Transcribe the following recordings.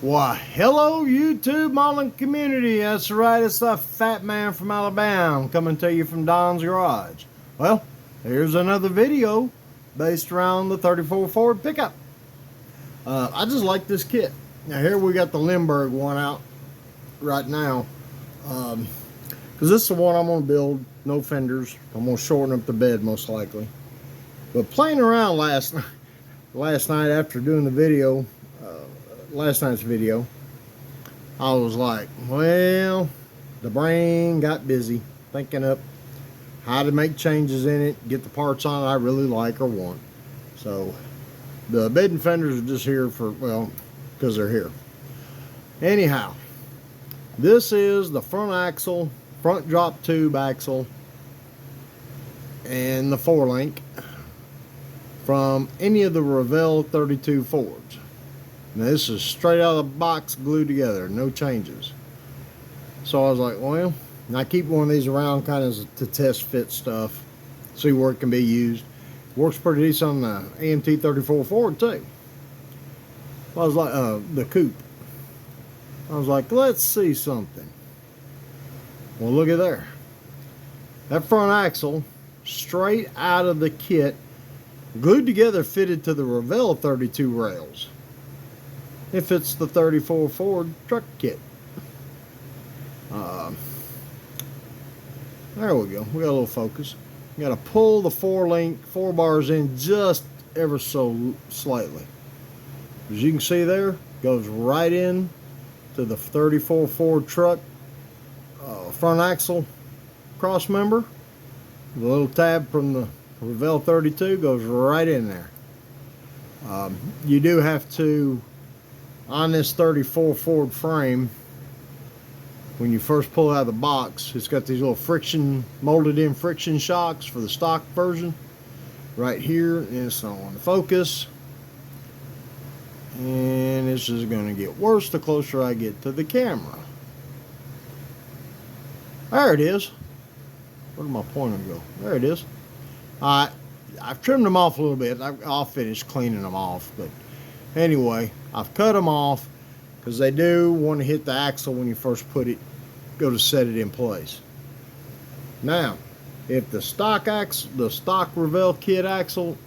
Why, hello, YouTube modeling community. That's right, it's the Fat Man from Alabama coming to you from Don's Garage. Well, here's another video based around the 34 Ford pickup. I just like this kit. Now, here we got the Lindbergh one out right now. Because this is the one I'm going to build. No fenders. I'm going to shorten up the bed most likely. But playing around last night after doing the video, last night's video, I was like, well, the brain got busy thinking up how to make changes in it, get the parts on it I really like or want. So the bed and fenders are just here for, well, because they're here. Anyhow, this is the front axle, front drop tube axle, and the 4-link from any of the Revell 32 Fords. Now, this is straight out of the box, glued together, no changes. So I was like, well, I keep one of these around kind of to test fit stuff, see where it can be used. Works pretty decent on the AMT 34 Ford too. I was like, the coupe. I was like, let's see something. Well, look at there. That front axle, straight out of the kit, glued together, fitted to the Revell 32 rails. It fits the 34 Ford truck kit. There we go. We got a little focus. You got to pull the 4-link 4 bars in just ever so slightly. As you can see there, goes right in to the 34 Ford truck front axle cross member. The little tab from the Revell 32 goes right in there. You do have to, on this 34 Ford frame, when you first pull it out of the box, it's got these little friction, molded in friction shocks for the stock version. Right here, and it's on the focus. And it's just going to get worse the closer I get to the camera. There it is. Where did my pointer go? There it is. I've trimmed them off a little bit. I'll finish cleaning them off. But anyway, I've cut them off because they do want to hit the axle when you first go to set it in place. Now, if the stock Revell kit axle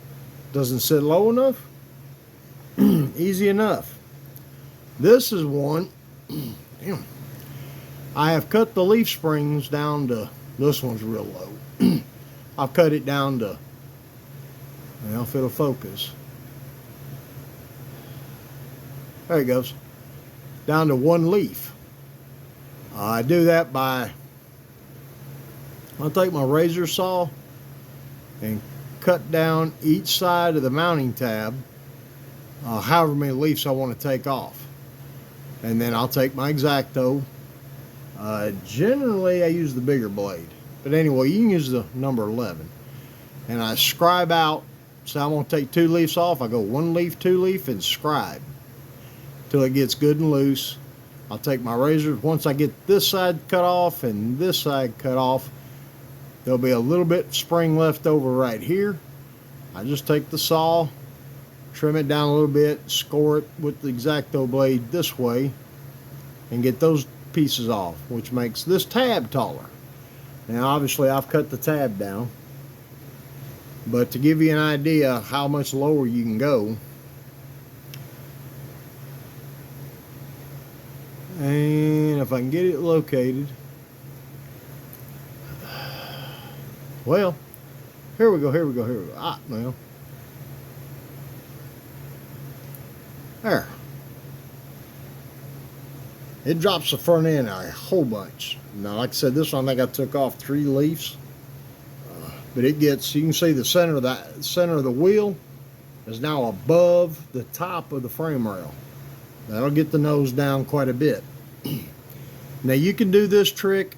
doesn't sit low enough, easy enough. This is one. Damn. I have cut the leaf springs down to, this one's real low. I've cut it down to, well, if it'll focus. There it goes. Down to 1 leaf. I do that by, I'll take my razor saw and cut down each side of the mounting tab, however many leaves I want to take off. And then I'll take my X-Acto. Generally, I use the bigger blade. But anyway, you can use the number 11. And I scribe out, so I'm going to take 2 leaves off. I go 1 leaf, 2 leaf, and scribe till it gets good and loose. I'll take my razor. Once I get this side cut off and this side cut off, there'll be a little bit spring left over right here. I just take the saw, trim it down a little bit, score it with the X-Acto blade this way, and get those pieces off, which makes this tab taller. Now, obviously, I've cut the tab down, but to give you an idea how much lower you can go, and if I can get it located, well, here we go. Well, there. It drops the front end a whole bunch. Now, like I said, this one I think I took off 3 leaves, but it gets, you can see the center of the wheel is now above the top of the frame rail. That'll get the nose down quite a bit. Now, you can do this trick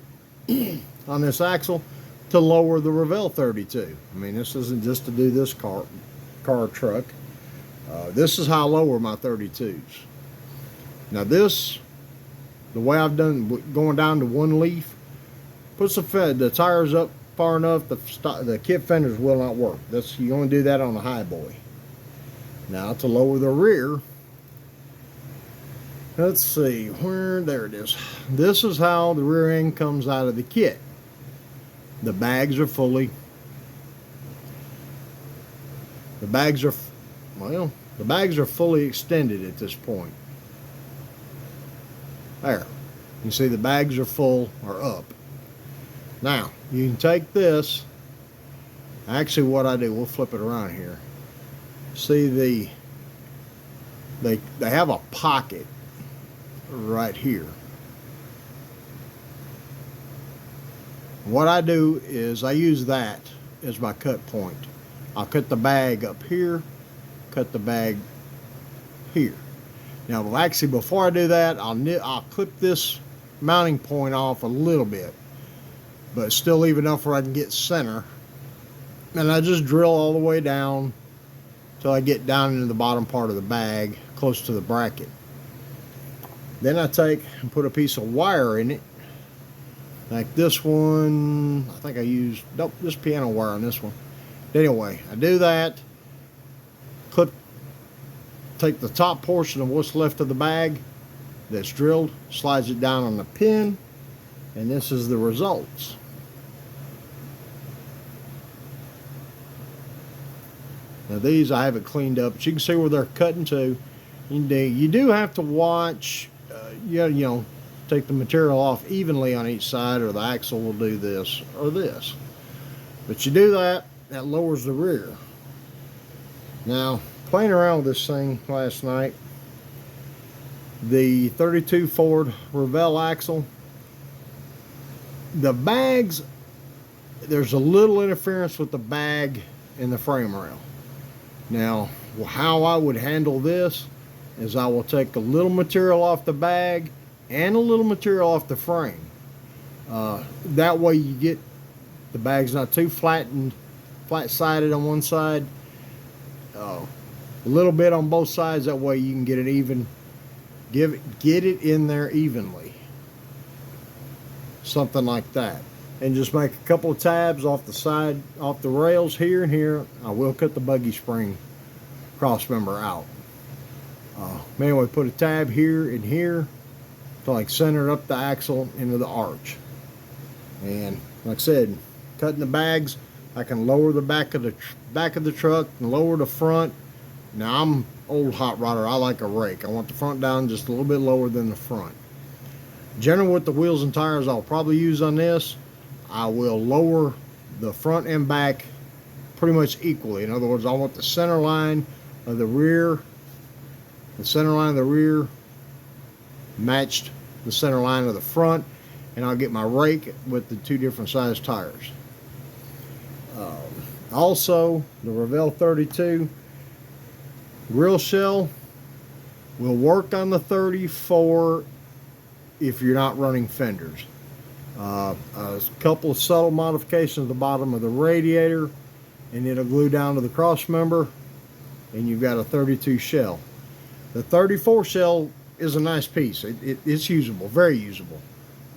on this axle to lower the Revell 32. I mean, this isn't just to do this car truck. This is how I lower my 32s. Now, this, the way I've done, going down to 1 leaf, puts the tires up far enough the kit fenders will not work. You only do that on a high boy. Now, to lower the rear, Let's see, there it is. This is how the rear end comes out of the kit. The bags are fully, the bags are fully extended at this point. There, you see the bags are full or up. Now, you can take this, actually what I do, we'll flip it around here. See they have a pocket right here. What I do is I use that as my cut point. I'll cut the bag up here, cut the bag here. Now actually before I do that, I'll clip this mounting point off a little bit, but still leave enough where I can get center. And I just drill all the way down till I get down into the bottom part of the bag, close to the bracket. Then I take and put a piece of wire in it, like this one. I think I used, nope, this piano wire on this one. Anyway, I do that, take the top portion of what's left of the bag that's drilled, slides it down on the pin, and this is the results. Now these I haven't cleaned up, but you can see where they're cutting to. You do have to watch, you know, take the material off evenly on each side, or the axle will do this or this. But you do that, that lowers the rear. Now, playing around with this thing last night, the 32 Ford Revell axle, the bags, there's a little interference with the bag and the frame rail. Now, how I would handle this is I will take a little material off the bag and a little material off the frame. That way you get the bag's not too flat-sided on one side. A little bit on both sides, that way you can get it even, get it in there evenly. Something like that. And just make a couple of tabs off the side, off the rails here and here. I will cut the buggy spring cross member out. Anyway, put a tab here and here to like center up the axle into the arch. And like I said, cutting the bags, I can lower the back of the truck and lower the front. Now I'm old hot rodder, I like a rake. I want the front down just a little bit lower than the front. Generally with the wheels and tires I'll probably use on this, I will lower the front and back pretty much equally. In other words, I want the center line of the rear, matched the center line of the front, and I'll get my rake with the two different size tires. Also, the Revell 32 grill shell will work on the 34 if you're not running fenders. A couple of subtle modifications at the bottom of the radiator, and it'll glue down to the cross member, and you've got a 32 shell. The 34 shell is a nice piece. It's usable, very usable.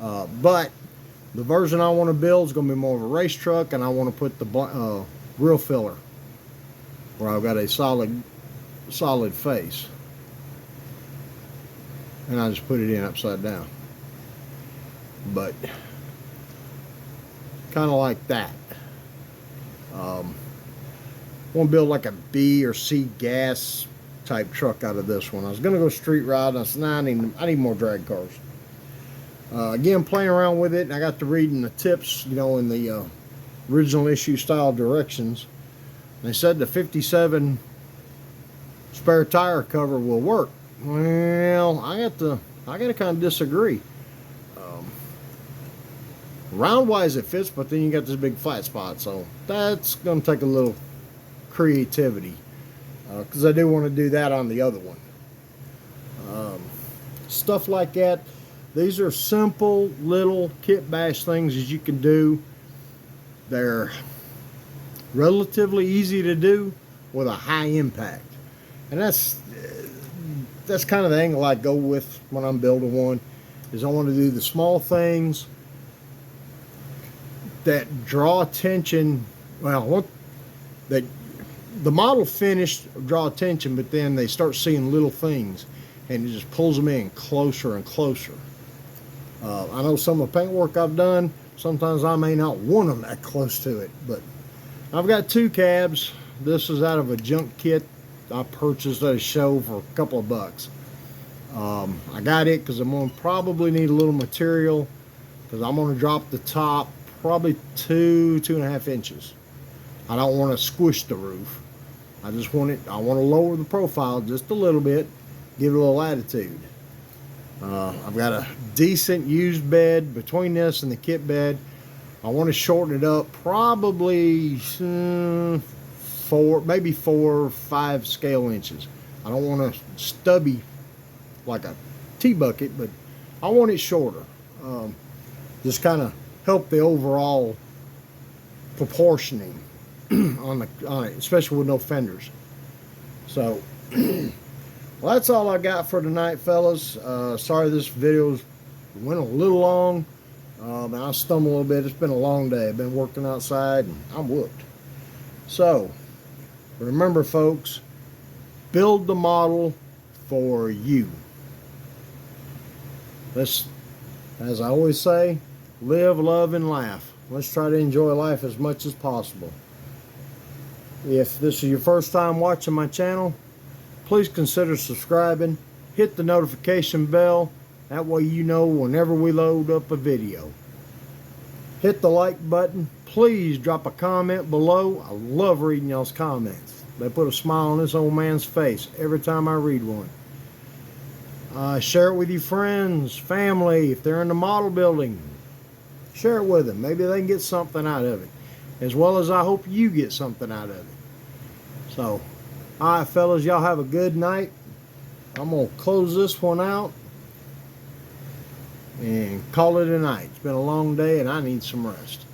But the version I want to build is going to be more of a race truck, and I want to put the grill filler where I've got a solid face. And I just put it in upside down. But kind of like that. Want to build like a B or C gas type truck out of this one. I was going to go street ride, and I said, nah, I need more drag cars. Again, playing around with it, and I got to reading the tips, you know, in the original issue style directions. They said the 57 spare tire cover will work. Well, I got to kind of disagree. Round wise it fits, but then you got this big flat spot, so that's going to take a little creativity, because I do want to do that on the other one. Stuff like that. These are simple little kit bash things that you can do. They're relatively easy to do with a high impact, and that's kind of the angle I go with when I'm building one. Is I want to do the small things that draw attention. Well, that the model finished draw attention, but then they start seeing little things, and it just pulls them in closer and closer. I know some of the paintwork I've done, sometimes I may not want them that close to it, but I've got 2 cabs. This is out of a junk kit I purchased at a show for a couple of bucks. I got it because I'm going to probably need a little material, because I'm going to drop the top probably 2.5 inches. I don't want to squish the roof. I want to lower the profile just a little bit, give it a little attitude. I've got a decent used bed between this and the kit bed. I want to shorten it up probably 4 or 5 scale inches. I don't want to stubby like a tea bucket, but I want it shorter. Just kind of help the overall proportioning on it, especially with no fenders. So well, that's all I got for tonight, fellas. Sorry this video went a little long. And I stumbled a little bit. It's been a long day. I've been working outside and I'm whooped. So remember, folks, build the model for you. Let's, as I always say, live, love, and laugh. Let's try to enjoy life as much as possible. If this is your first time watching my channel, please consider subscribing. Hit the notification bell. That way you know whenever we load up a video. Hit the like button. Please drop a comment below. I love reading y'all's comments. They put a smile on this old man's face every time I read one. Share it with your friends, family. If they're in the model building, share it with them. Maybe they can get something out of it, as well as I hope you get something out of it. So, all right, fellas, y'all have a good night. I'm going to close this one out and call it a night. It's been a long day and I need some rest.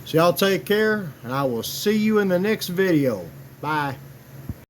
So y'all take care, and I will see you in the next video. Bye.